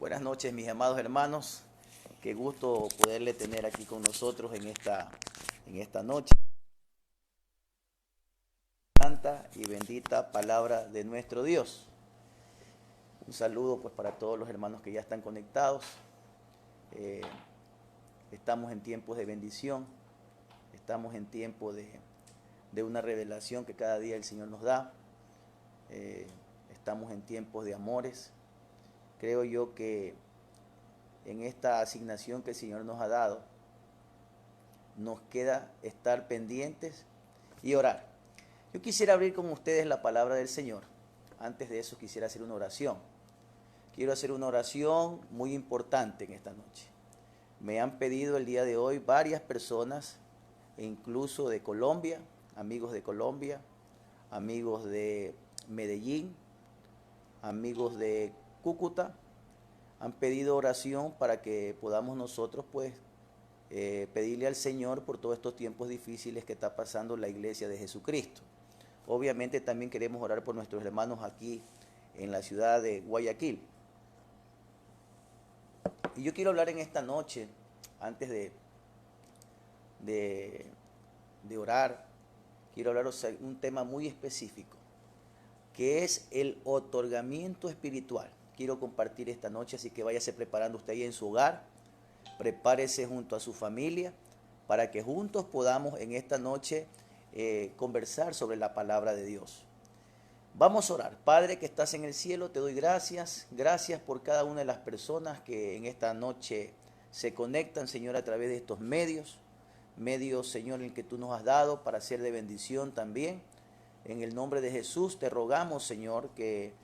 Buenas noches, mis amados hermanos. Qué gusto poderle tener aquí con nosotros en esta noche. Santa y bendita palabra de nuestro Dios. Un saludo pues para todos los hermanos que ya están conectados. Estamos en tiempos de bendición. Estamos en tiempo de una revelación que cada día el Señor nos da. Estamos en tiempos de amores. Creo yo que en esta asignación que el Señor nos ha dado, nos queda estar pendientes y orar. Yo quisiera abrir con ustedes la palabra del Señor. Antes de eso quisiera hacer una oración. Quiero hacer una oración muy importante en esta noche. Me han pedido el día de hoy varias personas, incluso de Colombia, amigos de Medellín, amigos de Cúcuta, han pedido oración para que podamos nosotros pues pedirle al Señor por todos estos tiempos difíciles que está pasando la iglesia de Jesucristo. Obviamente también queremos orar por nuestros hermanos aquí en la ciudad de Guayaquil. Y yo quiero hablar en esta noche, antes de orar, quiero hablaros de un tema muy específico, que es el otorgamiento espiritual. Quiero compartir esta noche, así que váyase preparando usted ahí en su hogar, prepárese junto a su familia, para que juntos podamos en esta noche conversar sobre la palabra de Dios. Vamos a orar. Padre que estás en el cielo, te doy gracias. Gracias por cada una de las personas que en esta noche se conectan, Señor, a través de estos medios, Señor, en que tú nos has dado para ser de bendición también. En el nombre de Jesús te rogamos, Señor, que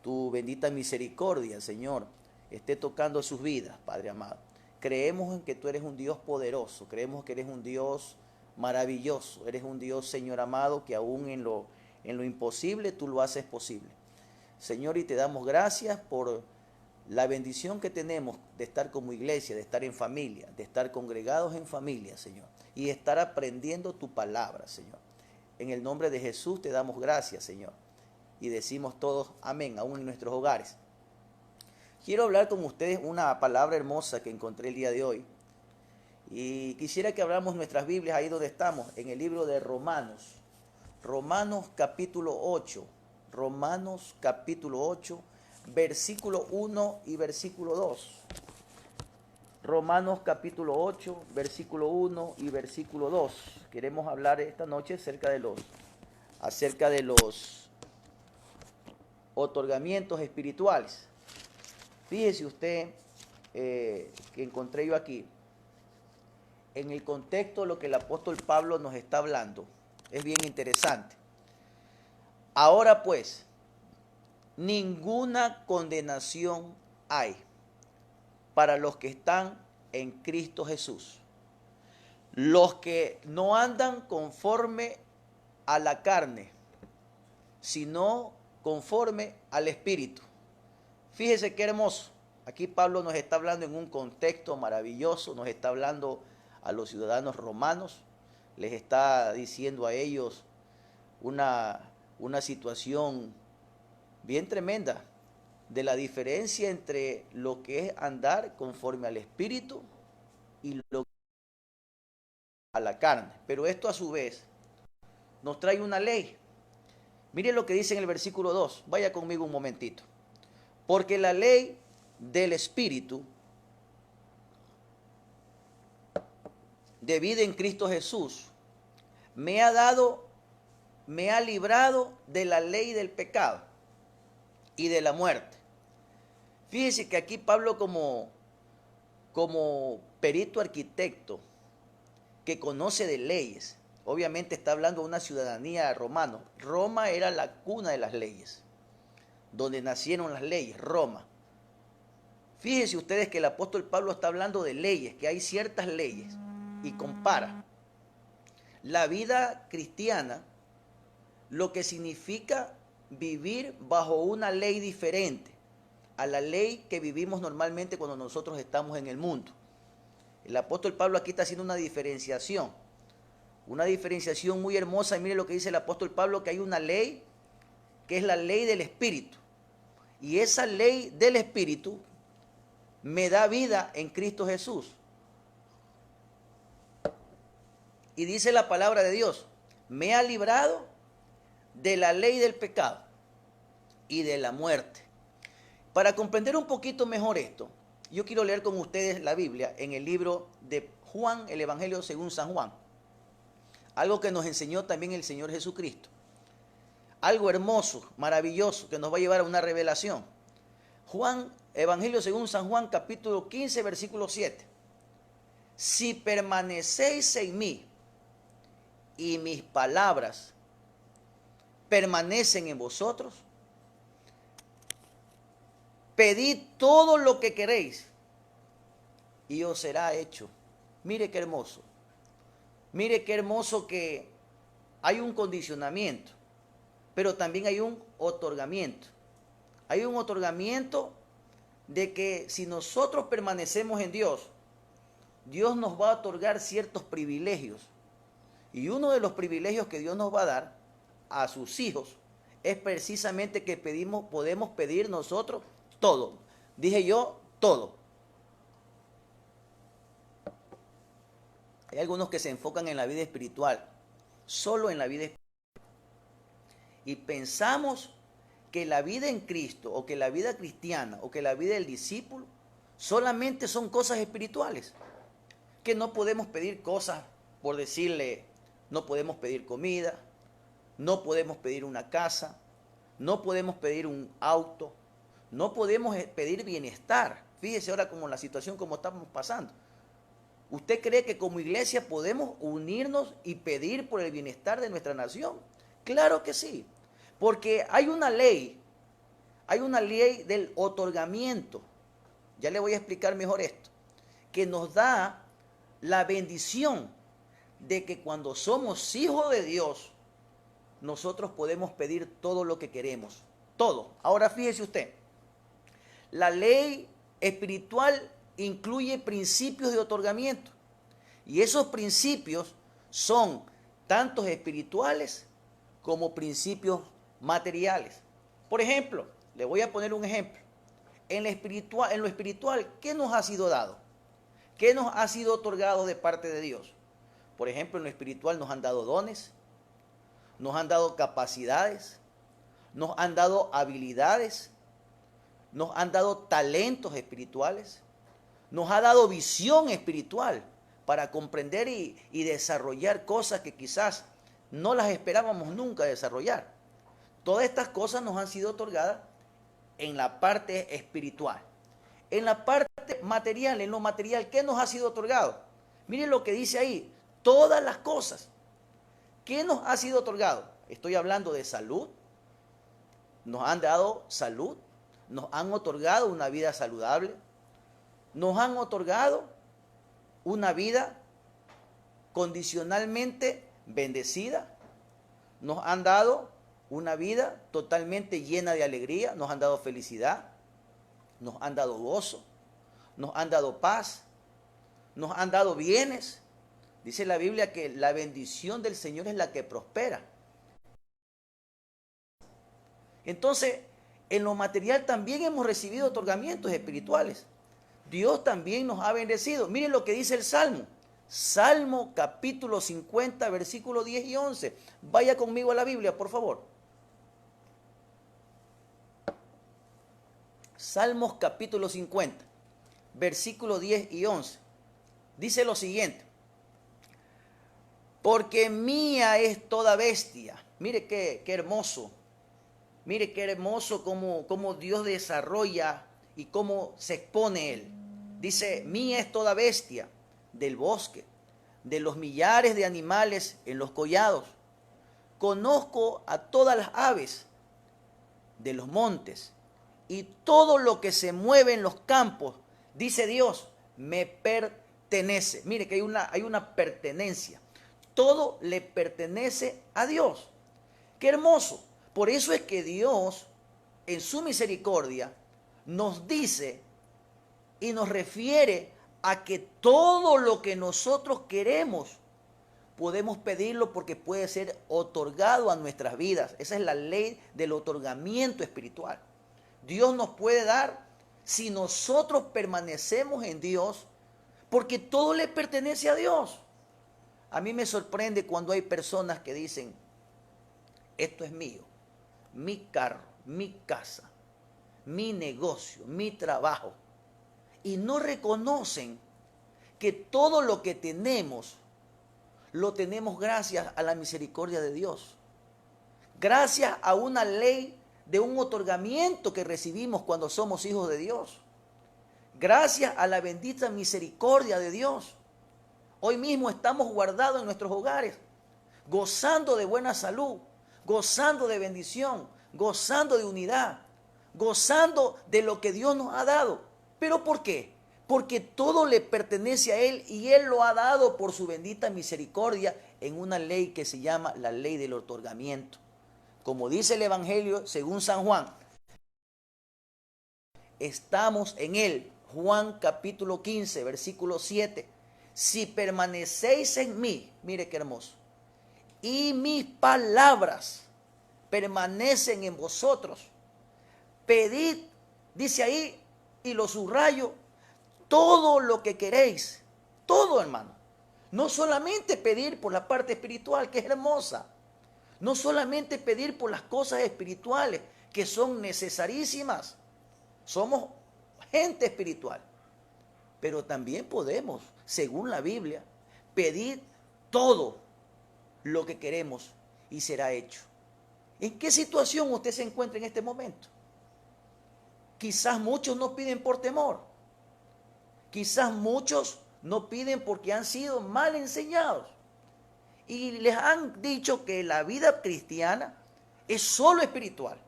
tu bendita misericordia, Señor, esté tocando sus vidas, Padre amado. Creemos en que tú eres un Dios poderoso, creemos que eres un Dios maravilloso, eres un Dios, Señor amado, que aún en lo imposible tú lo haces posible. Señor, y te damos gracias por la bendición que tenemos de estar como iglesia, de estar en familia, de estar congregados en familia, Señor, y de estar aprendiendo tu palabra, Señor. En el nombre de Jesús te damos gracias, Señor. Y decimos todos amén, aún en nuestros hogares. Quiero hablar con ustedes una palabra hermosa que encontré el día de hoy. Y quisiera que abramos nuestras Biblias ahí donde estamos, en el libro de Romanos. Romanos capítulo 8. Romanos capítulo 8, versículo 1 y versículo 2. Romanos capítulo 8, versículo 1 y versículo 2. Queremos hablar esta noche acerca de los otorgamientos espirituales. Fíjese usted que encontré yo aquí, en el contexto de lo que el apóstol Pablo nos está hablando, es bien interesante. Ahora pues, ninguna condenación hay para los que están en Cristo Jesús, los que no andan conforme a la carne, sino conforme al Espíritu. Fíjese qué hermoso. Aquí Pablo nos está hablando en un contexto maravilloso, nos está hablando a los ciudadanos romanos, les está diciendo a ellos una situación bien tremenda de la diferencia entre lo que es andar conforme al Espíritu y lo que es a la carne. Pero esto a su vez nos trae una ley. Miren lo que dice en el versículo 2. Vaya conmigo un momentito. Porque la ley del Espíritu de vida en Cristo Jesús me ha librado de la ley del pecado y de la muerte. Fíjense que aquí Pablo como perito arquitecto que conoce de leyes, obviamente está hablando de una ciudadanía romana. Roma era la cuna de las leyes, donde nacieron las leyes, Roma. Fíjense ustedes que el apóstol Pablo está hablando de leyes, que hay ciertas leyes, y compara la vida cristiana, lo que significa vivir bajo una ley diferente a la ley que vivimos normalmente cuando nosotros estamos en el mundo. El apóstol Pablo aquí está haciendo una diferenciación muy hermosa. Y mire lo que dice el apóstol Pablo, que hay una ley que es la ley del Espíritu. Y esa ley del Espíritu me da vida en Cristo Jesús. Y dice la palabra de Dios, me ha librado de la ley del pecado y de la muerte. Para comprender un poquito mejor esto, yo quiero leer con ustedes la Biblia en el libro de Juan, el Evangelio según San Juan. Algo que nos enseñó también el Señor Jesucristo. Algo hermoso, maravilloso, que nos va a llevar a una revelación. Juan, Evangelio según San Juan, capítulo 15, versículo 7. Si permanecéis en mí y mis palabras permanecen en vosotros, pedid todo lo que queréis y os será hecho. Mire qué hermoso. Mire qué hermoso que hay un condicionamiento, pero también hay un otorgamiento. Hay un otorgamiento de que si nosotros permanecemos en Dios, Dios nos va a otorgar ciertos privilegios. Y uno de los privilegios que Dios nos va a dar a sus hijos es precisamente que podemos pedir nosotros todo. Dije yo, todo. Hay algunos que se enfocan en la vida espiritual, solo en la vida espiritual. Y pensamos que la vida en Cristo, o que la vida cristiana, o que la vida del discípulo, solamente son cosas espirituales. Que no podemos pedir cosas, por decirle, no podemos pedir comida, no podemos pedir una casa, no podemos pedir un auto, no podemos pedir bienestar. Fíjese ahora como la situación como estamos pasando. ¿Usted cree que como iglesia podemos unirnos y pedir por el bienestar de nuestra nación? Claro que sí, porque hay una ley del otorgamiento. Ya le voy a explicar mejor esto, que nos da la bendición de que cuando somos hijos de Dios, nosotros podemos pedir todo lo que queremos, todo. Ahora fíjese usted, la ley espiritual incluye principios de otorgamiento y esos principios son tanto espirituales como principios materiales. Por ejemplo, le voy a poner un ejemplo. En lo espiritual, ¿qué nos ha sido dado? ¿Qué nos ha sido otorgado de parte de Dios? Por ejemplo, en lo espiritual nos han dado dones, nos han dado capacidades, nos han dado habilidades, nos han dado talentos espirituales, nos ha dado visión espiritual para comprender y desarrollar cosas que quizás no las esperábamos nunca desarrollar. Todas estas cosas nos han sido otorgadas en la parte espiritual. En la parte material, en lo material, ¿qué nos ha sido otorgado? Miren lo que dice ahí, todas las cosas. ¿Qué nos ha sido otorgado? Estoy hablando de salud. Nos han dado salud, nos han otorgado una vida saludable, nos han otorgado una vida condicionalmente bendecida, nos han dado una vida totalmente llena de alegría, nos han dado felicidad, nos han dado gozo, nos han dado paz, nos han dado bienes. Dice la Biblia que la bendición del Señor es la que prospera. Entonces, en lo material también hemos recibido otorgamientos espirituales. Dios también nos ha bendecido. Miren lo que dice el Salmo. Salmo capítulo 50, versículos 10 y 11. Vaya conmigo a la Biblia, por favor. Salmos capítulo 50, versículos 10 y 11. Dice lo siguiente. Porque mía es toda bestia. Mire qué hermoso. Mire qué hermoso cómo Dios desarrolla y cómo se expone Él. Dice, mía es toda bestia del bosque, de los millares de animales en los collados. Conozco a todas las aves de los montes y todo lo que se mueve en los campos, dice Dios, me pertenece. Mire que hay una pertenencia. Todo le pertenece a Dios. Qué hermoso. Por eso es que Dios, en su misericordia, nos dice y nos refiere a que todo lo que nosotros queremos, podemos pedirlo porque puede ser otorgado a nuestras vidas. Esa es la ley del otorgamiento espiritual. Dios nos puede dar si nosotros permanecemos en Dios, porque todo le pertenece a Dios. A mí me sorprende cuando hay personas que dicen, esto es mío, mi carro, mi casa, mi negocio, mi trabajo, y no reconocen que todo lo que tenemos, lo tenemos gracias a la misericordia de Dios, gracias a una ley de un otorgamiento que recibimos cuando somos hijos de Dios, gracias a la bendita misericordia de Dios. Hoy mismo estamos guardados en nuestros hogares, gozando de buena salud, gozando de bendición, gozando de unidad, gozando de lo que Dios nos ha dado. ¿Pero por qué? Porque todo le pertenece a Él y Él lo ha dado por su bendita misericordia en una ley que se llama la ley del otorgamiento. Como dice el Evangelio según San Juan, estamos en Él. Juan capítulo 15, versículo 7. Si permanecéis en mí, mire qué hermoso, y mis palabras permanecen en vosotros, pedid, dice ahí, y lo subrayo, todo lo que queréis, todo, hermano. No solamente pedir por la parte espiritual, que es hermosa, no solamente pedir por las cosas espirituales, que son necesarísimas. Somos gente espiritual, pero también podemos, según la Biblia, pedir todo lo que queremos y será hecho. ¿En qué situación usted se encuentra en este momento? Quizás muchos no piden por temor. Quizás muchos no piden porque han sido mal enseñados. Y les han dicho que la vida cristiana es solo espiritual.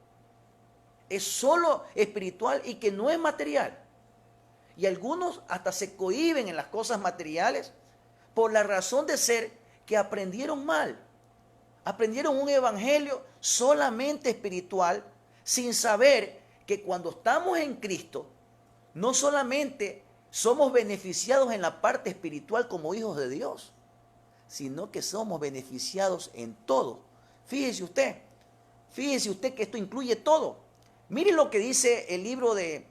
Es solo espiritual y que no es material. Y algunos hasta se cohíben en las cosas materiales por la razón de ser que aprendieron mal. Aprendieron un evangelio solamente espiritual sin saber que cuando estamos en Cristo, no solamente somos beneficiados en la parte espiritual como hijos de Dios, sino que somos beneficiados en todo. Fíjese usted que esto incluye todo. Mire lo que dice el libro de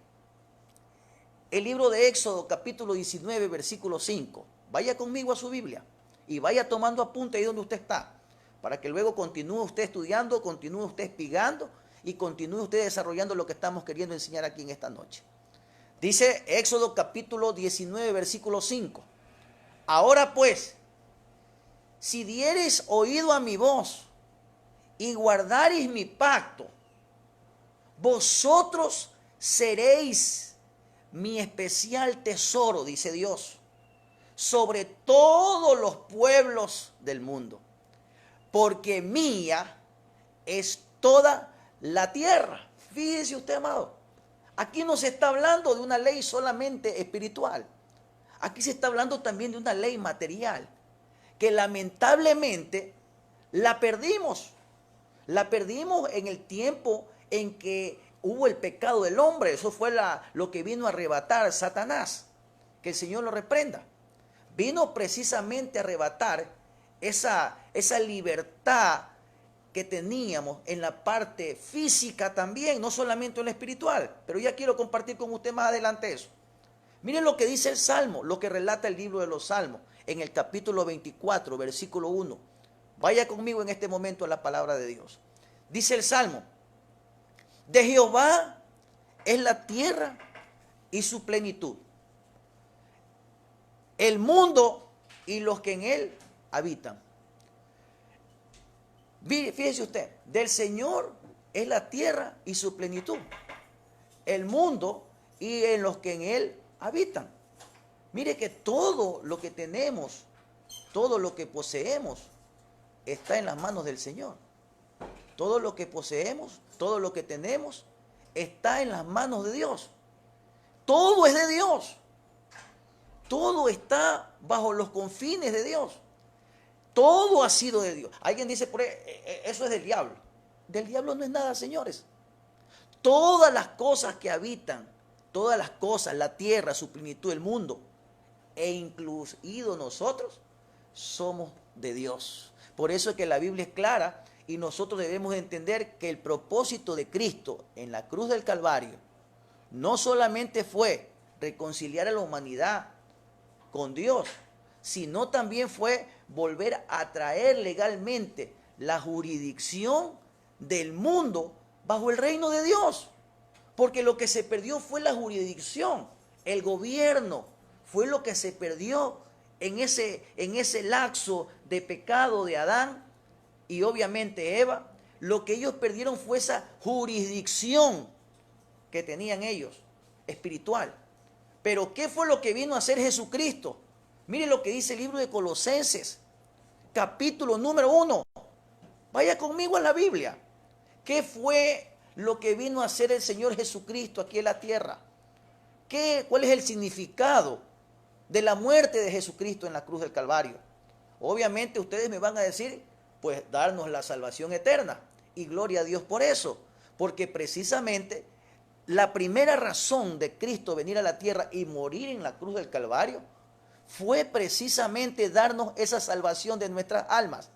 Éxodo capítulo 19, versículo 5. Vaya conmigo a su Biblia y vaya tomando apunte ahí donde usted está, para que luego continúe usted estudiando, continúe usted espigando y continúe usted desarrollando lo que estamos queriendo enseñar aquí en esta noche. Dice Éxodo capítulo 19, versículo 5. Ahora pues, si diereis oído a mi voz y guardareis mi pacto, vosotros seréis mi especial tesoro, dice Dios, sobre todos los pueblos del mundo, porque mía es toda la tierra. Fíjese usted, amado, aquí no se está hablando de una ley solamente espiritual, aquí se está hablando también de una ley material, que lamentablemente la perdimos en el tiempo en que hubo el pecado del hombre. Eso fue lo que vino a arrebatar Satanás, que el Señor lo reprenda. Vino precisamente a arrebatar esa libertad que teníamos en la parte física también, no solamente en la espiritual. Pero ya quiero compartir con usted más adelante eso. Miren lo que dice el Salmo, lo que relata el libro de los Salmos, en el capítulo 24, versículo 1. Vaya conmigo en este momento a la palabra de Dios. Dice el Salmo: de Jehová es la tierra y su plenitud, el mundo y los que en él habitan. Fíjese usted, del Señor es la tierra y su plenitud, el mundo y en los que en él habitan. Mire que todo lo que tenemos, todo lo que poseemos, está en las manos del Señor. Todo lo que poseemos, todo lo que tenemos, está en las manos de Dios. Todo es de Dios. Todo está bajo los confines de Dios. Todo ha sido de Dios. Alguien dice, por ahí, eso es del diablo. Del diablo no es nada, señores. Todas las cosas que habitan, todas las cosas, la tierra, su plenitud, el mundo, e incluido nosotros, somos de Dios. Por eso es que la Biblia es clara y nosotros debemos entender que el propósito de Cristo en la cruz del Calvario no solamente fue reconciliar a la humanidad con Dios, sino también fue volver a traer legalmente la jurisdicción del mundo bajo el reino de Dios. Porque lo que se perdió fue la jurisdicción, el gobierno, fue lo que se perdió en ese lapso de pecado de Adán y obviamente Eva. Lo que ellos perdieron fue esa jurisdicción que tenían ellos, espiritual. Pero ¿qué fue lo que vino a hacer Jesucristo? Mire lo que dice el libro de Colosenses, capítulo número 1. Vaya conmigo a la Biblia. ¿Qué fue lo que vino a hacer el Señor Jesucristo aquí en la tierra? ¿Cuál es el significado de la muerte de Jesucristo en la cruz del Calvario? Obviamente ustedes me van a decir, pues darnos la salvación eterna. Y gloria a Dios por eso. Porque precisamente la primera razón de Cristo venir a la tierra y morir en la cruz del Calvario fue precisamente darnos esa salvación de nuestras almas.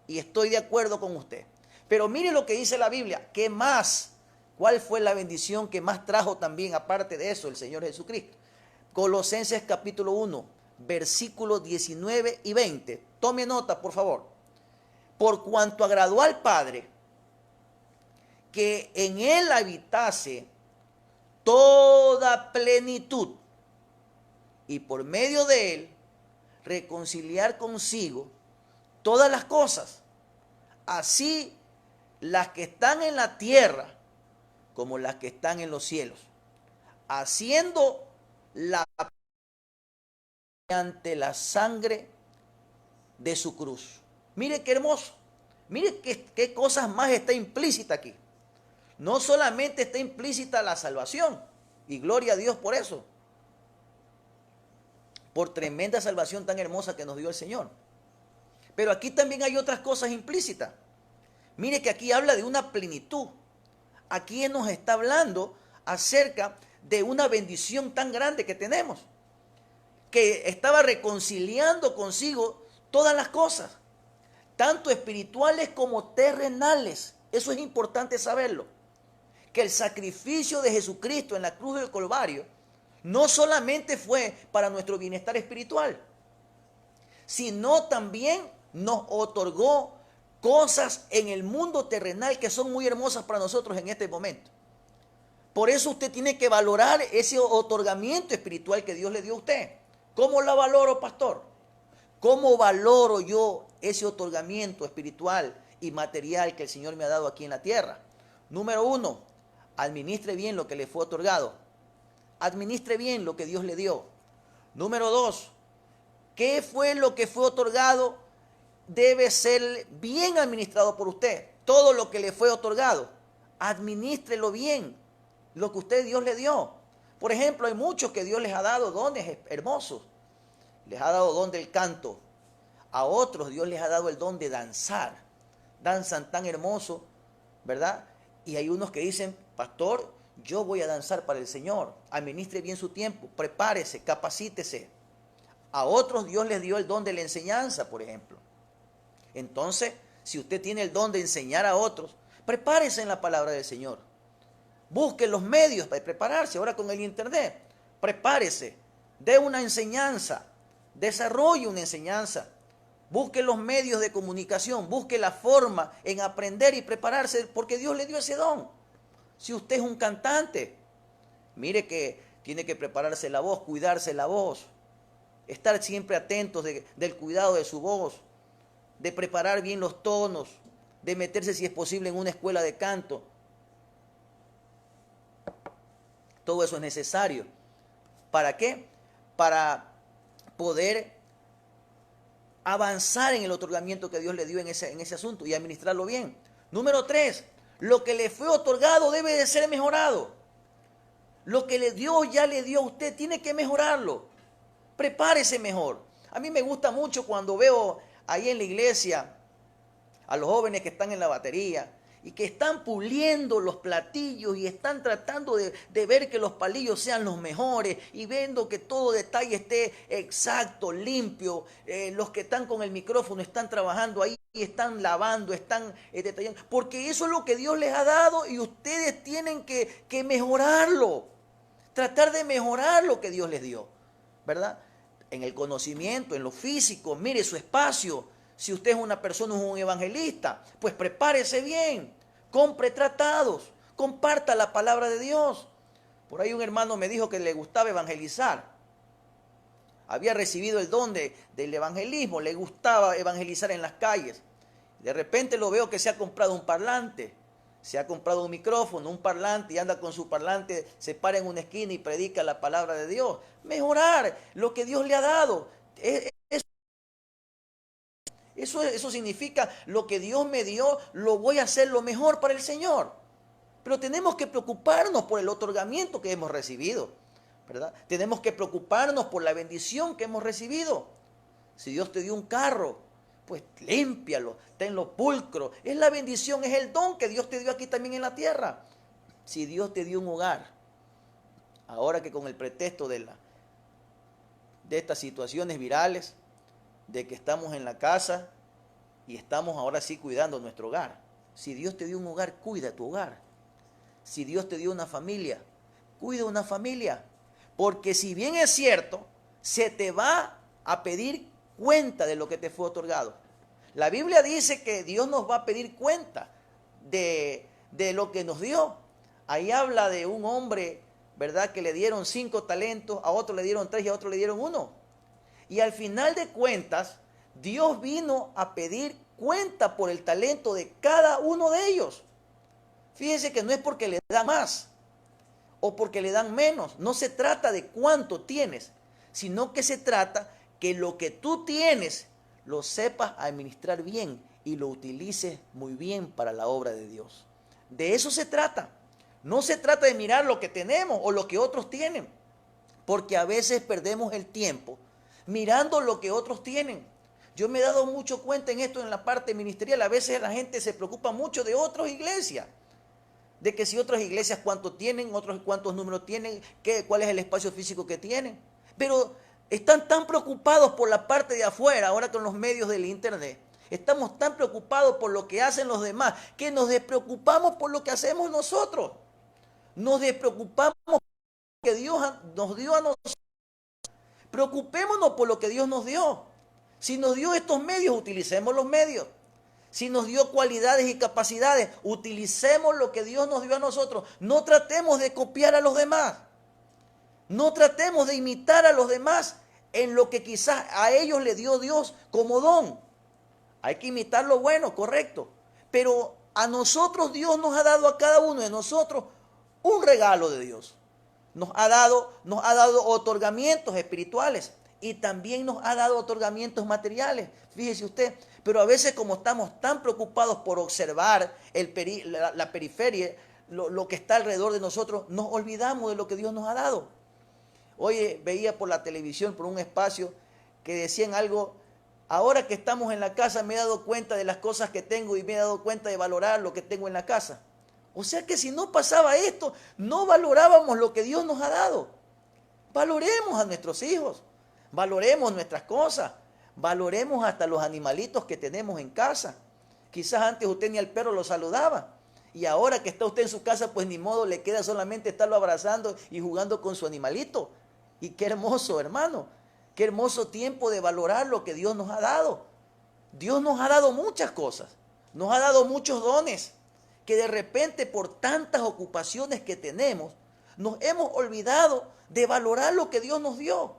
Y estoy de acuerdo con usted. Pero mire lo que dice la Biblia. ¿Qué más? ¿Cuál fue la bendición que más trajo también, aparte de eso, el Señor Jesucristo? Colosenses capítulo 1, versículos 19 y 20. Tome nota, por favor. Por cuanto agradó al Padre que en Él habitase toda plenitud, y por medio de Él reconciliar consigo todas las cosas, así las que están en la tierra como las que están en los cielos, haciendo la ante la sangre de su cruz. Mire qué hermoso, mire qué cosas más está implícita aquí. No solamente está implícita la salvación, y gloria a Dios por eso, por tremenda salvación tan hermosa que nos dio el Señor. Pero aquí también hay otras cosas implícitas. Mire que aquí habla de una plenitud. Aquí nos está hablando acerca de una bendición tan grande que tenemos, que estaba reconciliando consigo todas las cosas, tanto espirituales como terrenales. Eso es importante saberlo, que el sacrificio de Jesucristo en la cruz del Calvario no solamente fue para nuestro bienestar espiritual, sino también nos otorgó cosas en el mundo terrenal que son muy hermosas para nosotros en este momento. Por eso usted tiene que valorar ese otorgamiento espiritual que Dios le dio a usted. ¿Cómo la valoro, pastor? ¿Cómo valoro yo ese otorgamiento espiritual y material que el Señor me ha dado aquí en la tierra? Número 1, administre bien lo que le fue otorgado. Administre bien lo que Dios le dio. Número 2, ¿qué fue lo que fue otorgado? Debe ser bien administrado por usted. Todo lo que le fue otorgado, administrelo bien, lo que usted Dios le dio. Por ejemplo, hay muchos que Dios les ha dado dones hermosos. Les ha dado don del canto. A otros Dios les ha dado el don de danzar. Danzan tan hermoso, ¿verdad? Y hay unos que dicen, pastor, yo voy a danzar para el Señor. Administre bien su tiempo, prepárese, capacítese. A otros Dios les dio el don de la enseñanza, por ejemplo. Entonces, si usted tiene el don de enseñar a otros, prepárese en la palabra del Señor. Busque los medios para prepararse. Ahora con el internet, prepárese, dé una enseñanza, desarrolle una enseñanza. Busque los medios de comunicación, busque la forma en aprender y prepararse, porque Dios le dio ese don. Si usted es un cantante, mire que tiene que prepararse la voz, cuidarse la voz, estar siempre atentos del cuidado de su voz, de preparar bien los tonos, de meterse si es posible en una escuela de canto. Todo eso es necesario. ¿Para qué? Para poder avanzar en el otorgamiento que Dios le dio en ese asunto y administrarlo bien. Número 3, lo que le fue otorgado debe de ser mejorado. Lo que Dios ya le dio a usted, tiene que mejorarlo. Prepárese mejor. A mí me gusta mucho cuando veo ahí en la iglesia a los jóvenes que están en la batería y que están puliendo los platillos y están tratando de ver que los palillos sean los mejores y viendo que todo detalle esté exacto, limpio. Los que están con el micrófono están trabajando ahí y están lavando, están detallando, porque eso es lo que Dios les ha dado y ustedes tienen que mejorarlo. tratar de mejorar lo que Dios les dio, ¿verdad? En el conocimiento, en lo físico, mire su espacio. Si usted es una persona, un evangelista, pues prepárese bien, compre tratados, comparta la palabra de Dios. Por ahí un hermano me dijo que le gustaba evangelizar. Había recibido el don del evangelismo, le gustaba evangelizar en las calles. De repente lo veo que se ha comprado un parlante, se ha comprado un micrófono, un parlante, y anda con su parlante, se para en una esquina y predica la palabra de Dios. Mejorar lo que Dios le ha dado. Eso significa lo que Dios me dio, lo voy a hacer lo mejor para el Señor. Pero tenemos que preocuparnos por el otorgamiento que hemos recibido, ¿verdad? Tenemos que preocuparnos por la bendición que hemos recibido. Si Dios te dio un carro, pues límpialo, tenlo pulcro. Es la bendición, es el don que Dios te dio aquí también en la tierra. Si Dios te dio un hogar, ahora que con el pretexto de estas situaciones virales, de que estamos en la casa y estamos ahora sí cuidando nuestro hogar. Si Dios te dio un hogar, cuida tu hogar. Si Dios te dio una familia, cuida una familia. Porque si bien es cierto, se te va a pedir cuenta de lo que te fue otorgado. La Biblia dice que Dios nos va a pedir cuenta de lo que nos dio. Ahí habla de un hombre, ¿verdad?, que le dieron 5 talentos, a otro le dieron 3 y a otro le dieron 1. Y al final de cuentas, Dios vino a pedir cuenta por el talento de cada uno de ellos. Fíjense que no es porque le dan más o porque le dan menos. No se trata de cuánto tienes, sino que se trata que lo que tú tienes lo sepas administrar bien y lo utilices muy bien para la obra de Dios. De eso se trata. No se trata de mirar lo que tenemos o lo que otros tienen, porque a veces perdemos el tiempo mirando lo que otros tienen. Yo me he dado mucho cuenta en esto en la parte ministerial. A veces la gente se preocupa mucho de otras iglesias, de que si otras iglesias cuánto tienen, otros cuántos números tienen, cuál es el espacio físico que tienen. Pero están tan preocupados por la parte de afuera, ahora con los medios del internet. Estamos tan preocupados por lo que hacen los demás, que nos despreocupamos por lo que hacemos nosotros. Nos despreocupamos por lo que Dios nos dio a nosotros. Preocupémonos por lo que Dios nos dio. Si nos dio estos medios, utilicemos los medios. Si nos dio cualidades y capacidades, utilicemos lo que Dios nos dio a nosotros. No tratemos de copiar a los demás. No tratemos de imitar a los demás en lo que quizás a ellos le dio Dios como don. Hay que imitar lo bueno, correcto. Pero a nosotros Dios nos ha dado, a cada uno de nosotros, un regalo de Dios. Nos ha dado otorgamientos espirituales y también nos ha dado otorgamientos materiales. Fíjese usted, pero a veces como estamos tan preocupados por observar la periferia, lo que está alrededor de nosotros, nos olvidamos de lo que Dios nos ha dado. Oye, veía por la televisión, por un espacio, que decían algo: ahora que estamos en la casa me he dado cuenta de las cosas que tengo y me he dado cuenta de valorar lo que tengo en la casa. O sea que si no pasaba esto, no valorábamos lo que Dios nos ha dado. Valoremos a nuestros hijos, valoremos nuestras cosas, valoremos hasta los animalitos que tenemos en casa. Quizás antes usted ni al perro lo saludaba, y ahora que está usted en su casa, pues ni modo, le queda solamente estarlo abrazando y jugando con su animalito. Y qué hermoso, hermano, qué hermoso tiempo de valorar lo que Dios nos ha dado. Dios nos ha dado muchas cosas, nos ha dado muchos dones, que de repente por tantas ocupaciones que tenemos, nos hemos olvidado de valorar lo que Dios nos dio.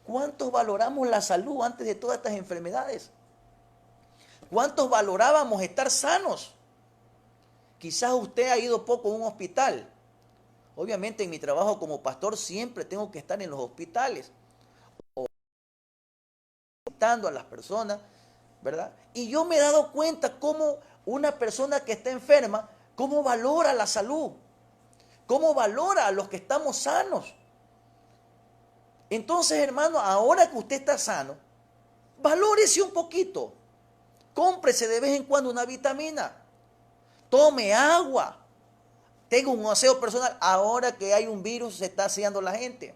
¿Cuántos valoramos la salud antes de todas estas enfermedades? ¿Cuántos valorábamos estar sanos? Quizás usted ha ido poco a un hospital. Obviamente en mi trabajo como pastor siempre tengo que estar en los hospitales, o visitando a las personas, ¿verdad? Y yo me he dado cuenta cómo una persona que está enferma, cómo valora la salud, cómo valora a los que estamos sanos. Entonces, hermano, ahora que usted está sano, valórese un poquito. Cómprese de vez en cuando una vitamina. Tome agua. Tenga un aseo personal. Ahora que hay un virus, se está aseando la gente.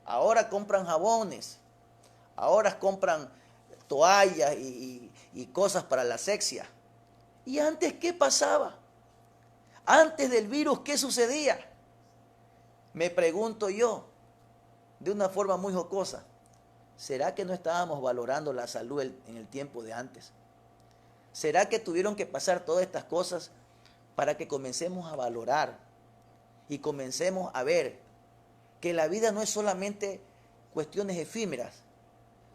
Ahora compran jabones. Ahora compran toallas y cosas para la asepsia. ¿Y antes qué pasaba? Antes del virus, ¿qué sucedía? Me pregunto yo, de una forma muy jocosa, ¿será que no estábamos valorando la salud en el tiempo de antes? ¿Será que tuvieron que pasar todas estas cosas para que comencemos a valorar y comencemos a ver que la vida no es solamente cuestiones efímeras,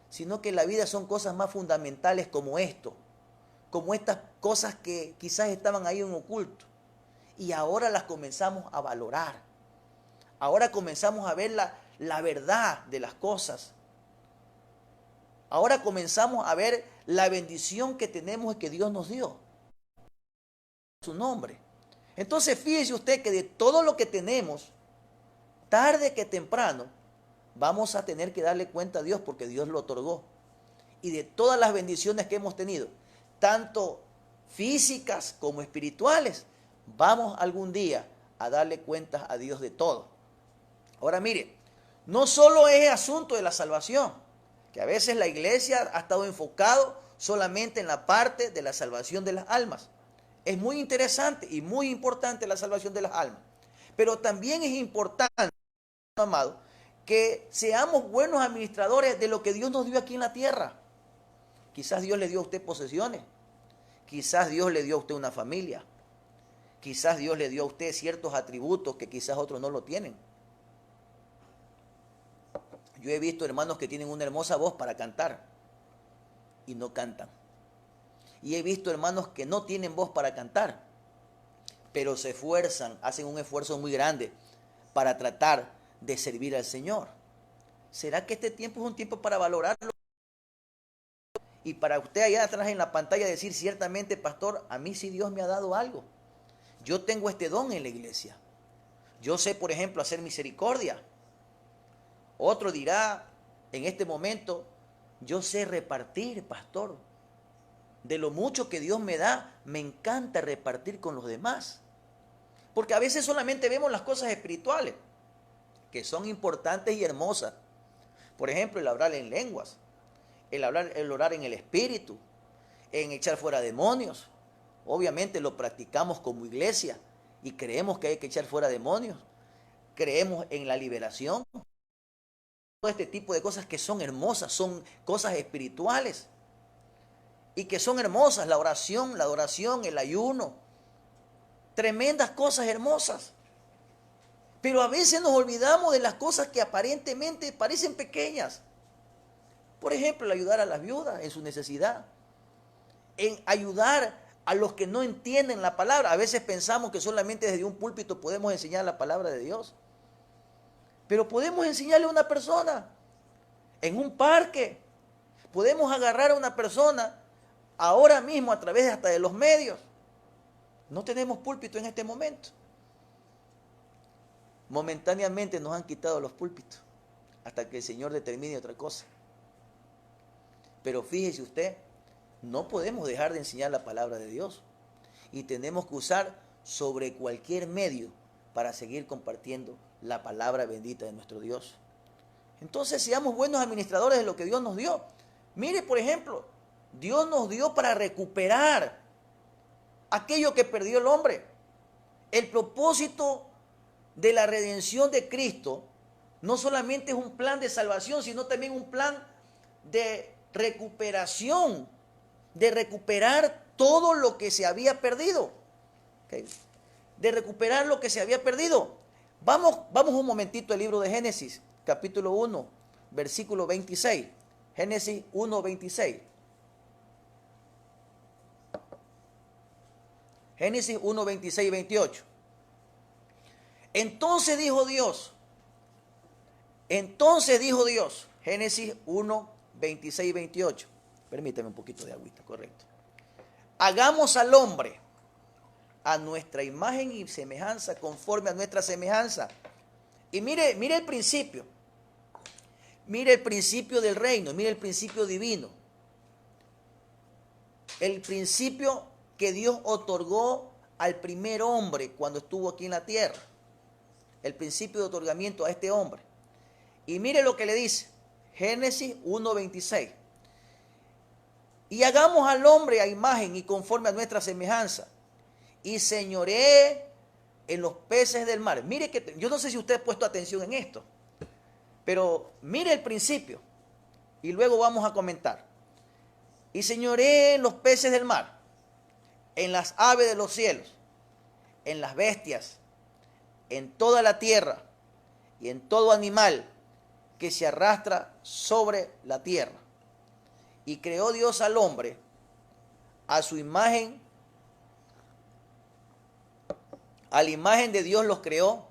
sino que la vida son cosas más fundamentales como esto, como estas cosas que quizás estaban ahí en oculto y ahora las comenzamos a valorar? Ahora comenzamos a ver la verdad de las cosas. Ahora comenzamos a ver la bendición que tenemos y que Dios nos dio. Su nombre. Entonces fíjese usted que de todo lo que tenemos, tarde que temprano, vamos a tener que darle cuenta a Dios porque Dios lo otorgó. Y de todas las bendiciones que hemos tenido, tanto físicas como espirituales, vamos algún día a darle cuentas a Dios de todo. Ahora mire, no solo es asunto de la salvación, que a veces la iglesia ha estado enfocado solamente en la parte de la salvación de las almas. Es muy interesante y muy importante la salvación de las almas. Pero también es importante, amado, que seamos buenos administradores de lo que Dios nos dio aquí en la tierra. Quizás Dios le dio a usted posesiones. Quizás Dios le dio a usted una familia. Quizás Dios le dio a usted ciertos atributos que quizás otros no lo tienen. Yo he visto hermanos que tienen una hermosa voz para cantar y no cantan. Y he visto hermanos que no tienen voz para cantar, pero se esfuerzan, hacen un esfuerzo muy grande para tratar de servir al Señor. ¿Será que este tiempo es un tiempo para valorarlo? Y para usted allá atrás en la pantalla decir, ciertamente, pastor, a mí sí Dios me ha dado algo. Yo tengo este don en la iglesia. Yo sé, por ejemplo, hacer misericordia. Otro dirá, en este momento, yo sé repartir, pastor. De lo mucho que Dios me da, me encanta repartir con los demás. Porque a veces solamente vemos las cosas espirituales, que son importantes y hermosas. Por ejemplo, el hablar en lenguas, el orar en el espíritu, en echar fuera demonios. Obviamente lo practicamos como iglesia y creemos que hay que echar fuera demonios. Creemos en la liberación. Todo este tipo de cosas que son hermosas, son cosas espirituales. Y que son hermosas, la oración, la adoración, el ayuno. Tremendas cosas hermosas. Pero a veces nos olvidamos de las cosas que aparentemente parecen pequeñas. Por ejemplo, el ayudar a las viudas en su necesidad. En ayudar a los que no entienden la palabra. A veces pensamos que solamente desde un púlpito podemos enseñar la palabra de Dios. Pero podemos enseñarle a una persona en un parque. Podemos agarrar a una persona ahora mismo a través hasta de los medios. No tenemos púlpito en este momento. Momentáneamente nos han quitado los púlpitos hasta que el Señor determine otra cosa. Pero fíjese usted, no podemos dejar de enseñar la palabra de Dios y tenemos que usar sobre cualquier medio para seguir compartiendo la palabra bendita de nuestro Dios. Entonces seamos buenos administradores de lo que Dios nos dio. Mire, por ejemplo, Dios nos dio para recuperar aquello que perdió el hombre. El propósito de la redención de Cristo no solamente es un plan de salvación, sino también un plan de recuperación, de recuperar todo lo que se había perdido. ¿Okay? De recuperar lo que se había perdido. Vamos un momentito al libro de Génesis, capítulo 1, versículo 26. Génesis 1, 26. Génesis 1, 26 y 28. Entonces dijo Dios, Génesis 1, 26 y 28. Permítame un poquito de agüita, correcto. Hagamos al hombre a nuestra imagen y semejanza, conforme a nuestra semejanza. Y mire el principio. Mire el principio del reino, mire el principio divino. El principio que Dios otorgó al primer hombre cuando estuvo aquí en la tierra. El principio de otorgamiento a este hombre. Y mire lo que le dice. Génesis 1:26. Y hagamos al hombre a imagen y conforme a nuestra semejanza. Y señoree en los peces del mar. Mire que, yo no sé si usted ha puesto atención en esto, pero mire el principio y luego vamos a comentar. Y señoreé en los peces del mar, en las aves de los cielos, en las bestias, en toda la tierra y en todo animal que se arrastra sobre la tierra. Y creó Dios al hombre a su imagen, a la imagen de Dios los creó,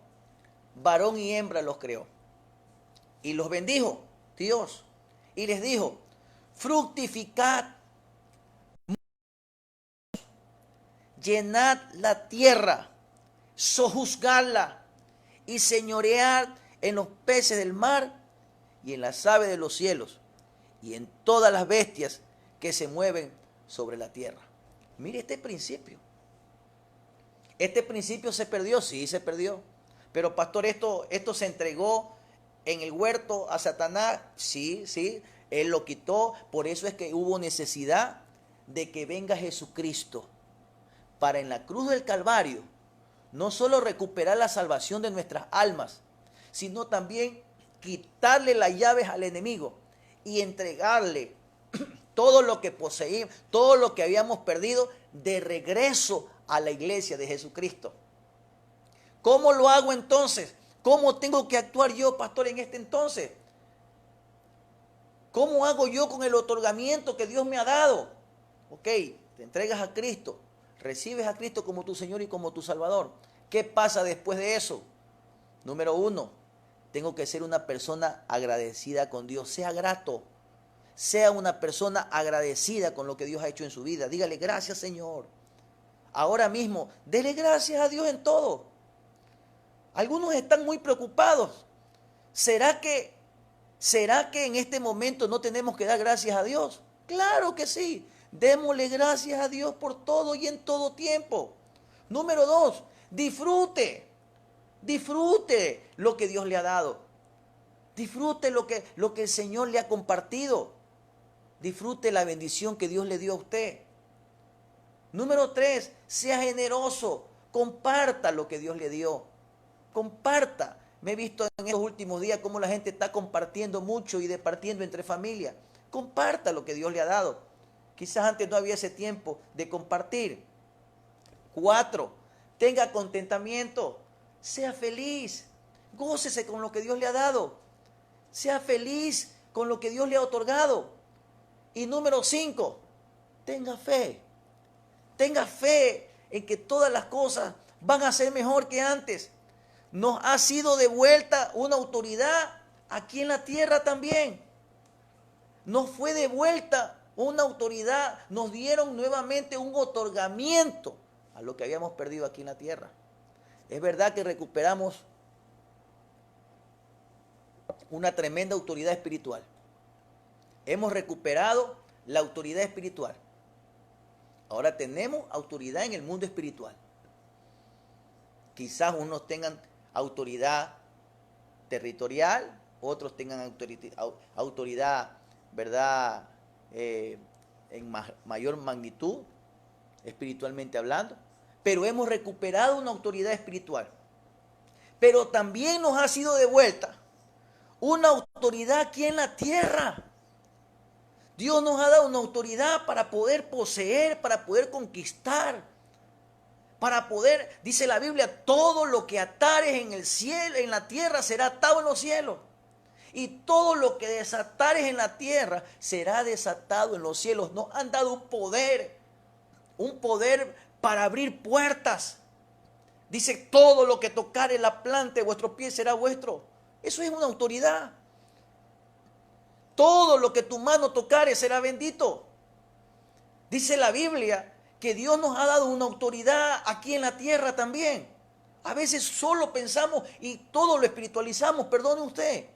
varón y hembra los creó. Y los bendijo Dios y les dijo, fructificad, llenad la tierra, sojuzgadla y señoread en los peces del mar y en las aves de los cielos y en todas las bestias que se mueven sobre la tierra. Mire este principio. Este principio se perdió, sí se perdió. Pero pastor, esto se entregó en el huerto a Satanás, sí, él lo quitó. Por eso es que hubo necesidad de que venga Jesucristo para en la cruz del Calvario no solo recuperar la salvación de nuestras almas, sino también quitarle las llaves al enemigo y entregarle todo lo que poseímos, todo lo que habíamos perdido de regreso a la iglesia de Jesucristo. ¿Cómo lo hago entonces? ¿Cómo tengo que actuar yo, pastor, en este entonces? ¿Cómo hago yo con el otorgamiento que Dios me ha dado? Ok, te entregas a Cristo, recibes a Cristo como tu Señor y como tu Salvador. ¿Qué pasa después de eso? Número 1, tengo que ser una persona agradecida con Dios. Sea grato, sea una persona agradecida con lo que Dios ha hecho en su vida. Dígale, gracias Señor. Ahora mismo, dele gracias a Dios en todo. Algunos están muy preocupados. ¿Será que en este momento no tenemos que dar gracias a Dios? Claro que sí. Démosle gracias a Dios por todo y en todo tiempo. Número 2, disfrute lo que Dios le ha dado. Disfrute lo que el Señor le ha compartido. Disfrute la bendición que Dios le dio a usted. Número 3, sea generoso. Comparta lo que Dios le dio. Comparta. Me he visto en estos últimos días cómo la gente está compartiendo mucho y departiendo entre familias. Comparta lo que Dios le ha dado. Quizás antes no había ese tiempo de compartir. 4, tenga contentamiento. Sea feliz. Gócese con lo que Dios le ha dado. Sea feliz con lo que Dios le ha otorgado. Y número 5, tenga fe. Tenga fe en que todas las cosas van a ser mejor que antes. Nos ha sido devuelta una autoridad aquí en la tierra también. Nos fue devuelta una autoridad. Nos dieron nuevamente un otorgamiento a lo que habíamos perdido aquí en la tierra. Es verdad que recuperamos una tremenda autoridad espiritual. Hemos recuperado la autoridad espiritual. Ahora tenemos autoridad en el mundo espiritual. Quizás unos tengan autoridad territorial, otros tengan autoridad, ¿verdad? En mayor magnitud, espiritualmente hablando. Pero hemos recuperado una autoridad espiritual. Pero también nos ha sido devuelta una autoridad aquí en la tierra. Dios nos ha dado una autoridad para poder poseer, para poder conquistar, para poder, dice la Biblia, todo lo que atares en el cielo, en la tierra, será atado en los cielos. Y todo lo que desatares en la tierra será desatado en los cielos. Nos han dado un poder para abrir puertas. Dice, todo lo que tocare la planta de vuestro pie será vuestro. Eso es una autoridad. Todo lo que tu mano tocare será bendito. Dice la Biblia que Dios nos ha dado una autoridad aquí en la tierra también. A veces solo pensamos y todo lo espiritualizamos, perdone usted.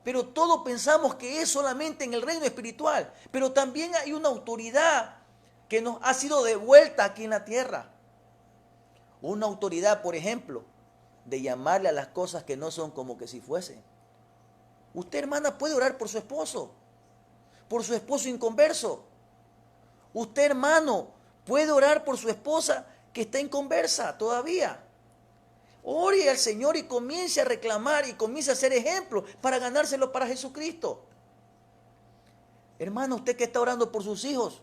Pero todo pensamos que es solamente en el reino espiritual. Pero también hay una autoridad que nos ha sido devuelta aquí en la tierra. Una autoridad, por ejemplo, de llamarle a las cosas que no son como que si fuesen. Usted, hermana, puede orar por su esposo inconverso. Usted, hermano, puede orar por su esposa que está inconversa todavía. Ore al Señor y comience a reclamar y comience a ser ejemplo para ganárselo para Jesucristo. Hermano, usted que está orando por sus hijos,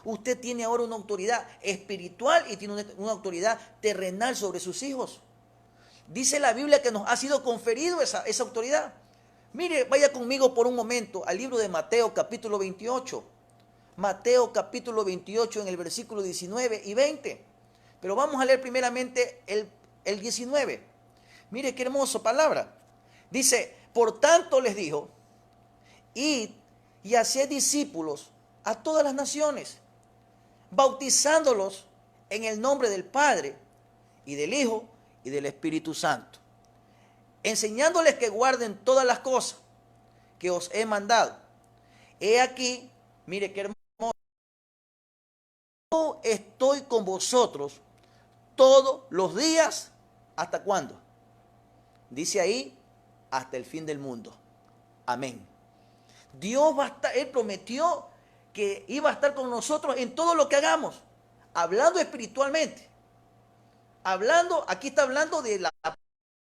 usted tiene ahora una autoridad espiritual y tiene una autoridad terrenal sobre sus hijos. Dice la Biblia que nos ha sido conferido esa autoridad. Mire, vaya conmigo por un momento al libro de Mateo capítulo 28. Mateo capítulo 28 en el versículo 19 y 20. Pero vamos a leer primeramente el 19. Mire qué hermosa palabra. Dice, por tanto les dijo, id y haced discípulos a todas las naciones, bautizándolos en el nombre del Padre y del Hijo y del Espíritu Santo, enseñándoles que guarden todas las cosas que os he mandado. He aquí, mire qué hermoso, yo estoy con vosotros todos los días. ¿Hasta cuándo? Dice ahí, hasta el fin del mundo. Amén. Dios va a estar, Él prometió que iba a estar con nosotros en todo lo que hagamos, hablando espiritualmente. Aquí está hablando de la parte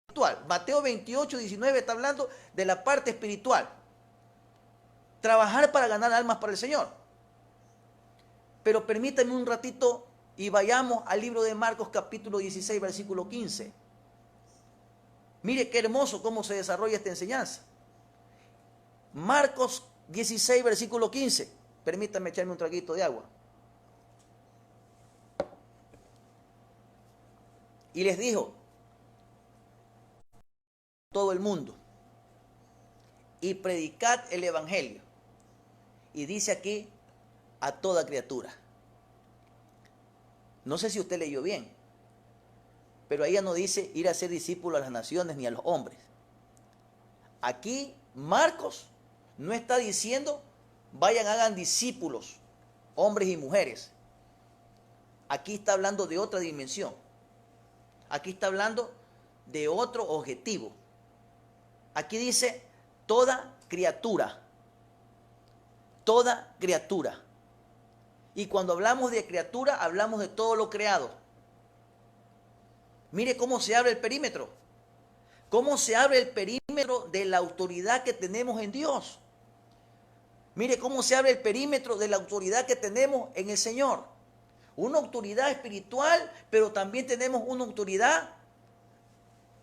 espiritual. Mateo 28, 19 está hablando de la parte espiritual. Trabajar para ganar almas para el Señor. Pero permítanme un ratito y vayamos al libro de Marcos capítulo 16, versículo 15. Mire qué hermoso cómo se desarrolla esta enseñanza. Marcos 16, versículo 15. Permítanme echarme un traguito de agua. Y les dijo, todo el mundo, y predicad el evangelio. Y dice aquí, a toda criatura. No sé si usted leyó bien, pero ahí ya no dice ir a ser discípulo a las naciones ni a los hombres. Aquí Marcos no está diciendo vayan, hagan discípulos, hombres y mujeres. Aquí está hablando de otra dimensión. Aquí está hablando de otro objetivo. Aquí dice toda criatura. Toda criatura. Y cuando hablamos de criatura, hablamos de todo lo creado. Mire cómo se abre el perímetro. Cómo se abre el perímetro de la autoridad que tenemos en Dios. Mire cómo se abre el perímetro de la autoridad que tenemos en el Señor. Una autoridad espiritual, pero también tenemos una autoridad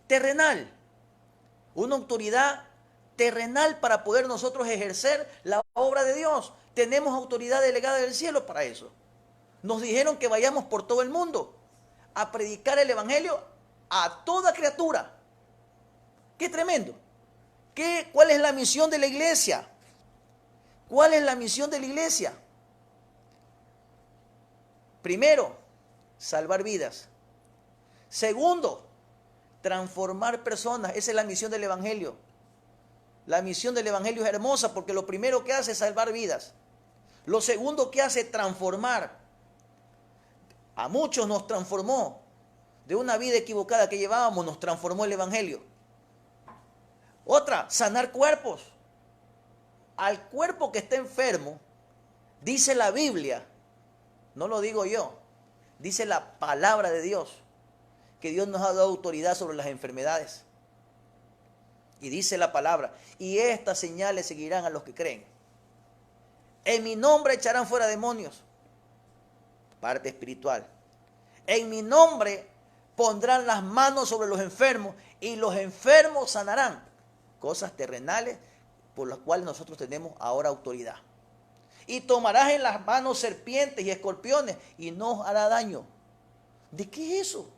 terrenal. Una autoridad terrenal para poder nosotros ejercer la obra de Dios. Tenemos autoridad delegada del cielo para eso. Nos dijeron que vayamos por todo el mundo a predicar el evangelio a toda criatura. ¡Qué tremendo! ¿Cuál es la misión de la iglesia? ¿Cuál es la misión de la iglesia? Primero, salvar vidas. Segundo, transformar personas. Esa es la misión del evangelio. La misión del evangelio es hermosa porque lo primero que hace es salvar vidas. Lo segundo que hace es transformar. A muchos nos transformó. De una vida equivocada que llevábamos, nos transformó el evangelio. Otra, sanar cuerpos. Al cuerpo que está enfermo, dice la Biblia, no lo digo yo, dice la palabra de Dios, que Dios nos ha dado autoridad sobre las enfermedades. Y dice la palabra, y estas señales seguirán a los que creen. En mi nombre echarán fuera demonios. Parte espiritual. En mi nombre pondrán las manos sobre los enfermos y los enfermos sanarán. Cosas terrenales por las cuales nosotros tenemos ahora autoridad. Y tomarás en las manos serpientes y escorpiones y no os hará daño. ¿De qué es eso?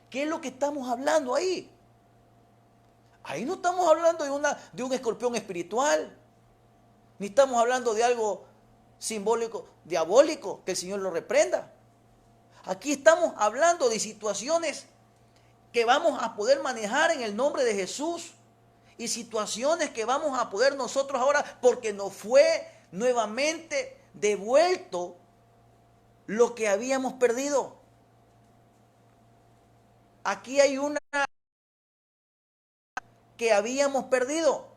¿Qué es lo que estamos hablando ahí? Ahí no estamos hablando de un escorpión espiritual, ni estamos hablando de algo simbólico, diabólico, que el Señor lo reprenda. Aquí estamos hablando de situaciones que vamos a poder manejar en el nombre de Jesús y situaciones que vamos a poder nosotros ahora, porque nos fue nuevamente devuelto lo que habíamos perdido. Aquí hay una que habíamos perdido.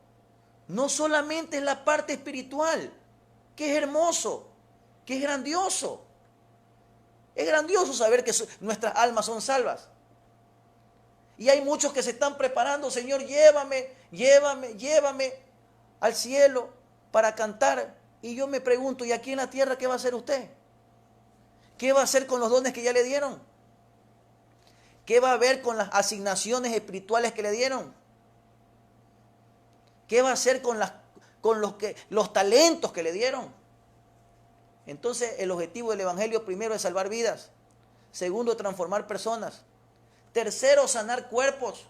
No solamente es la parte espiritual, que es hermoso, que es grandioso. Es grandioso saber que nuestras almas son salvas. Y hay muchos que se están preparando, Señor, llévame, llévame, llévame al cielo para cantar. Y yo me pregunto, ¿y aquí en la tierra qué va a hacer usted? ¿Qué va a hacer con los dones que ya le dieron? ¿Qué va a hacer con las asignaciones espirituales que le dieron? ¿Qué va a hacer con los talentos que le dieron? Entonces, el objetivo del Evangelio primero es salvar vidas. Segundo, transformar personas. Tercero, sanar cuerpos.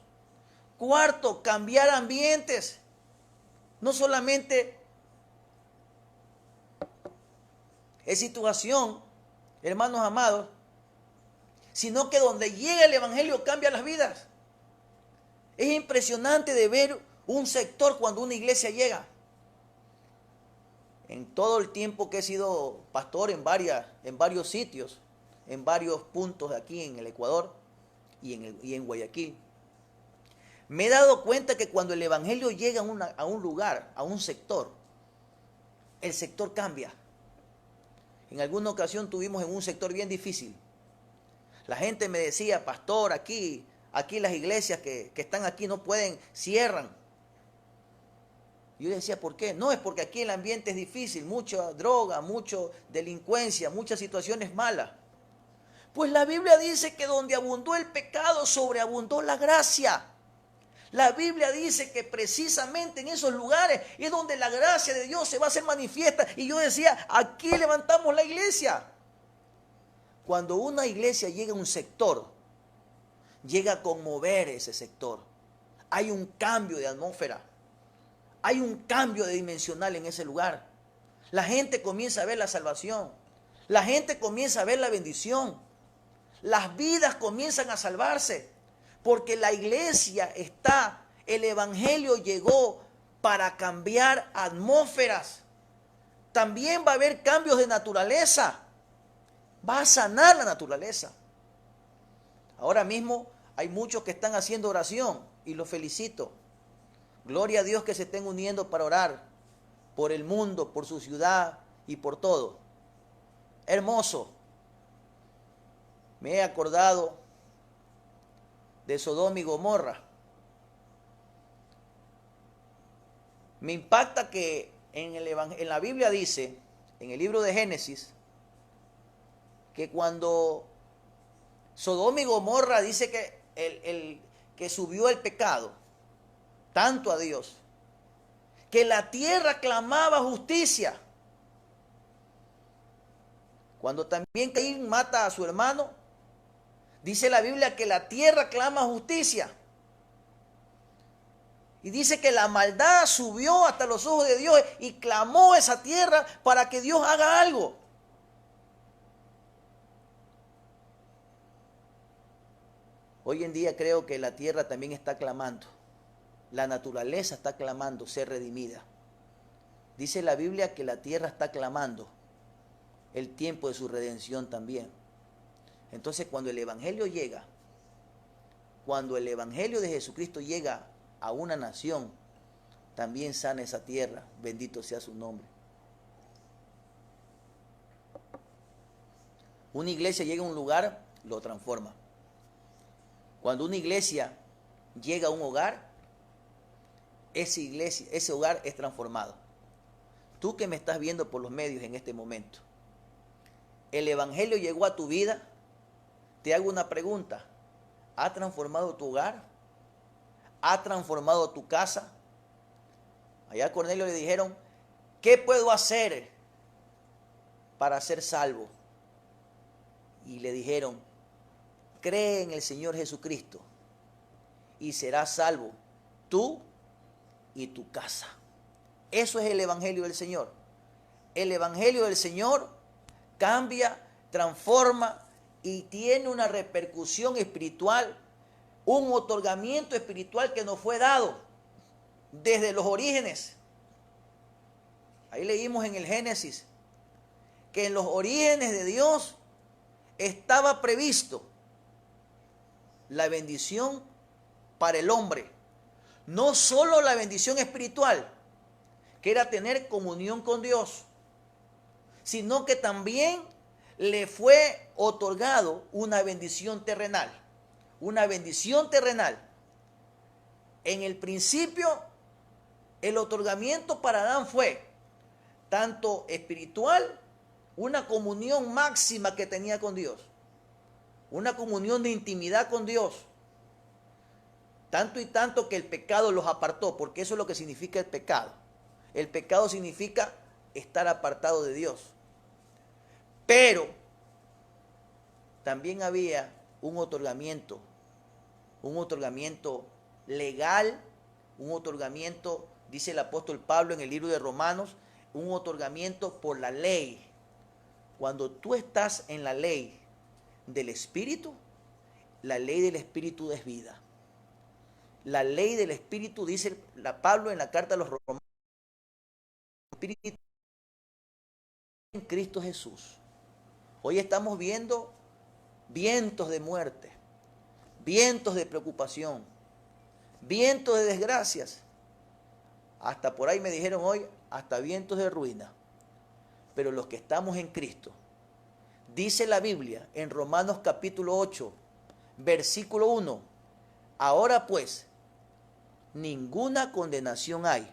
Cuarto, cambiar ambientes. No solamente es situación, hermanos amados, sino que donde llega el Evangelio cambia las vidas. Es impresionante de ver un sector cuando una iglesia llega. En todo el tiempo que he sido pastor en varios sitios, en varios puntos aquí en el Ecuador y en Guayaquil, me he dado cuenta que cuando el Evangelio llega a un lugar, a un sector, el sector cambia. En alguna ocasión tuvimos en un sector bien difícil. La gente me decía, pastor, aquí las iglesias que están aquí no pueden, cierran. Yo le decía, ¿por qué? No, es porque aquí el ambiente es difícil, mucha droga, mucha delincuencia, muchas situaciones malas. Pues la Biblia dice que donde abundó el pecado, sobreabundó la gracia. La Biblia dice que precisamente en esos lugares es donde la gracia de Dios se va a hacer manifiesta. Y yo decía, aquí levantamos la iglesia. Cuando una iglesia llega a un sector, llega a conmover ese sector. Hay un cambio de atmósfera. Hay un cambio de dimensional en ese lugar. La gente comienza a ver la salvación. La gente comienza a ver la bendición. Las vidas comienzan a salvarse. Porque la iglesia está, el Evangelio llegó para cambiar atmósferas. También va a haber cambios de naturaleza. Va a sanar la naturaleza. Ahora mismo hay muchos que están haciendo oración y los felicito. Gloria a Dios que se estén uniendo para orar por el mundo, por su ciudad y por todo. Hermoso. Me he acordado de Sodoma y Gomorra. Me impacta que en la Biblia dice, en el libro de Génesis, que cuando Sodoma y Gomorra dice que que subió el pecado, tanto a Dios, que la tierra clamaba justicia. Cuando también Caín mata a su hermano, dice la Biblia que la tierra clama justicia. Y dice que la maldad subió hasta los ojos de Dios y clamó esa tierra para que Dios haga algo. Hoy en día creo que la tierra también está clamando. La naturaleza está clamando ser redimida. Dice la Biblia que la tierra está clamando el tiempo de su redención también. Entonces cuando el Evangelio llega, cuando el Evangelio de Jesucristo llega a una nación, también sana esa tierra. Bendito sea su nombre. Una iglesia llega a un lugar, lo transforma. Cuando una iglesia llega a un hogar, ese hogar es transformado. Tú que me estás viendo por los medios en este momento, el Evangelio llegó a tu vida. Te hago una pregunta. ¿Ha transformado tu hogar? ¿Ha transformado tu casa? Allá a Cornelio le dijeron, ¿qué puedo hacer para ser salvo? Y le dijeron, cree en el Señor Jesucristo y serás salvo tú y tu casa. Eso es el Evangelio del Señor. El Evangelio del Señor cambia, transforma y tiene una repercusión espiritual, un otorgamiento espiritual que nos fue dado desde los orígenes. Ahí leímos en el Génesis que en los orígenes de Dios estaba previsto la bendición para el hombre. No solo la bendición espiritual, que era tener comunión con Dios, sino que también le fue otorgado una bendición terrenal, una bendición terrenal. En el principio, el otorgamiento para Adán fue tanto espiritual, una comunión máxima que tenía con Dios, una comunión de intimidad con Dios, tanto y tanto que el pecado los apartó, porque eso es lo que significa el pecado. El pecado significa estar apartado de Dios. Pero también había un otorgamiento legal, un otorgamiento, dice el apóstol Pablo en el libro de Romanos, un otorgamiento por la ley. Cuando tú estás en la ley del Espíritu, la ley del Espíritu es vida. La ley del Espíritu, dice Pablo en la carta a los Romanos, Espíritu en Cristo Jesús. Hoy estamos viendo vientos de muerte, vientos de preocupación, vientos de desgracias. Hasta por ahí me dijeron hoy, hasta vientos de ruina. Pero los que estamos en Cristo, dice la Biblia en Romanos capítulo 8, versículo 1, ahora pues, ninguna condenación hay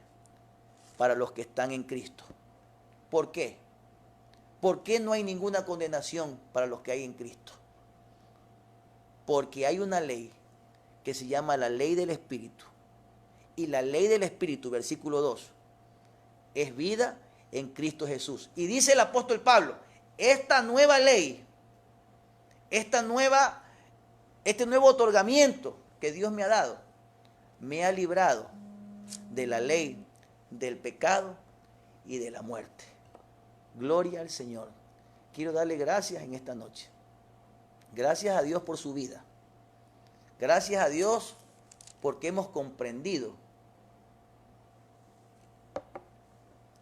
para los que están en Cristo. ¿Por qué? ¿Por qué no hay ninguna condenación para los que hay en Cristo? Porque hay una ley que se llama la ley del Espíritu. Y la ley del Espíritu, versículo 2, es vida en Cristo Jesús. Y dice el apóstol Pablo, esta nueva ley, este nuevo otorgamiento que Dios me ha dado, me ha librado de la ley, del pecado y de la muerte. Gloria al Señor. Quiero darle gracias en esta noche. Gracias a Dios por su vida. Gracias a Dios porque hemos comprendido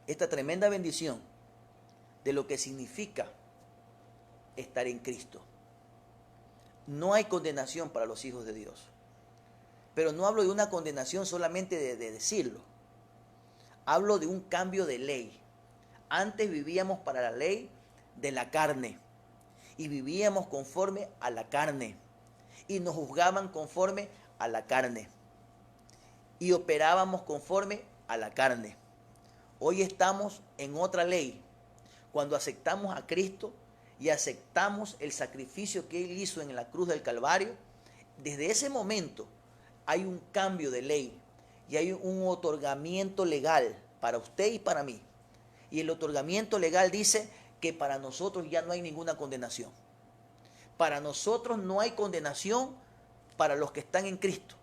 esta tremenda bendición de lo que significa estar en Cristo. No hay condenación para los hijos de Dios. Pero no hablo de una condenación solamente de decirlo. Hablo de un cambio de ley. Antes vivíamos para la ley de la carne y vivíamos conforme a la carne y nos juzgaban conforme a la carne y operábamos conforme a la carne. Hoy estamos en otra ley. Cuando aceptamos a Cristo y aceptamos el sacrificio que Él hizo en la cruz del Calvario, desde ese momento hay un cambio de ley y hay un otorgamiento legal para usted y para mí. Y el otorgamiento legal dice que para nosotros ya no hay ninguna condenación. Para nosotros no hay condenación para los que están en Cristo.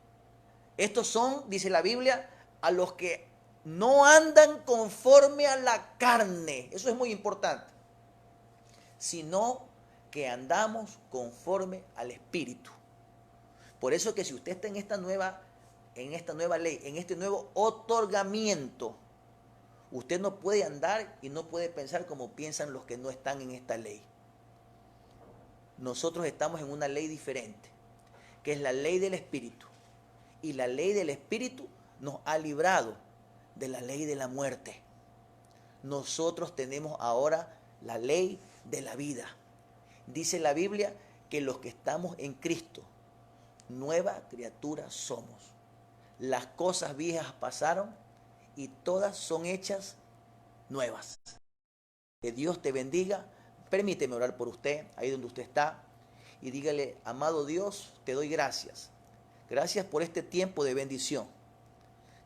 Estos son, dice la Biblia, a los que no andan conforme a la carne. Eso es muy importante. Sino que andamos conforme al Espíritu. Por eso que si usted está en esta nueva ley, en este nuevo otorgamiento, usted no puede andar y no puede pensar como piensan los que no están en esta ley. Nosotros estamos en una ley diferente, que es la ley del Espíritu. Y la ley del Espíritu nos ha librado de la ley de la muerte. Nosotros tenemos ahora la ley de la vida. Dice la Biblia que los que estamos en Cristo, nueva criatura somos. Las cosas viejas pasaron y todas son hechas nuevas. Que Dios te bendiga. Permíteme orar por usted, ahí donde usted está, y dígale, amado Dios, te doy gracias. Gracias por este tiempo de bendición.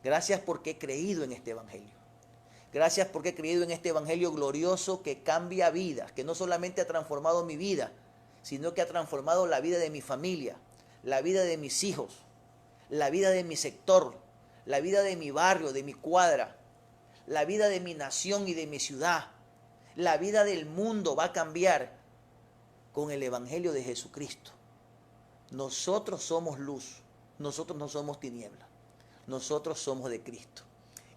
Gracias porque he creído en este evangelio. Gracias porque he creído en este evangelio glorioso que cambia vidas, que no solamente ha transformado mi vida, sino que ha transformado la vida de mi familia, la vida de mis hijos, la vida de mi sector, la vida de mi barrio, de mi cuadra, la vida de mi nación y de mi ciudad. La vida del mundo va a cambiar con el evangelio de Jesucristo. Nosotros somos luz, nosotros no somos tinieblas, nosotros somos de Cristo.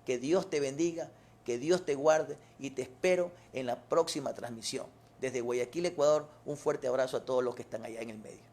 Que Dios te bendiga, que Dios te guarde y te espero en la próxima transmisión. Desde Guayaquil, Ecuador, un fuerte abrazo a todos los que están allá en el medio.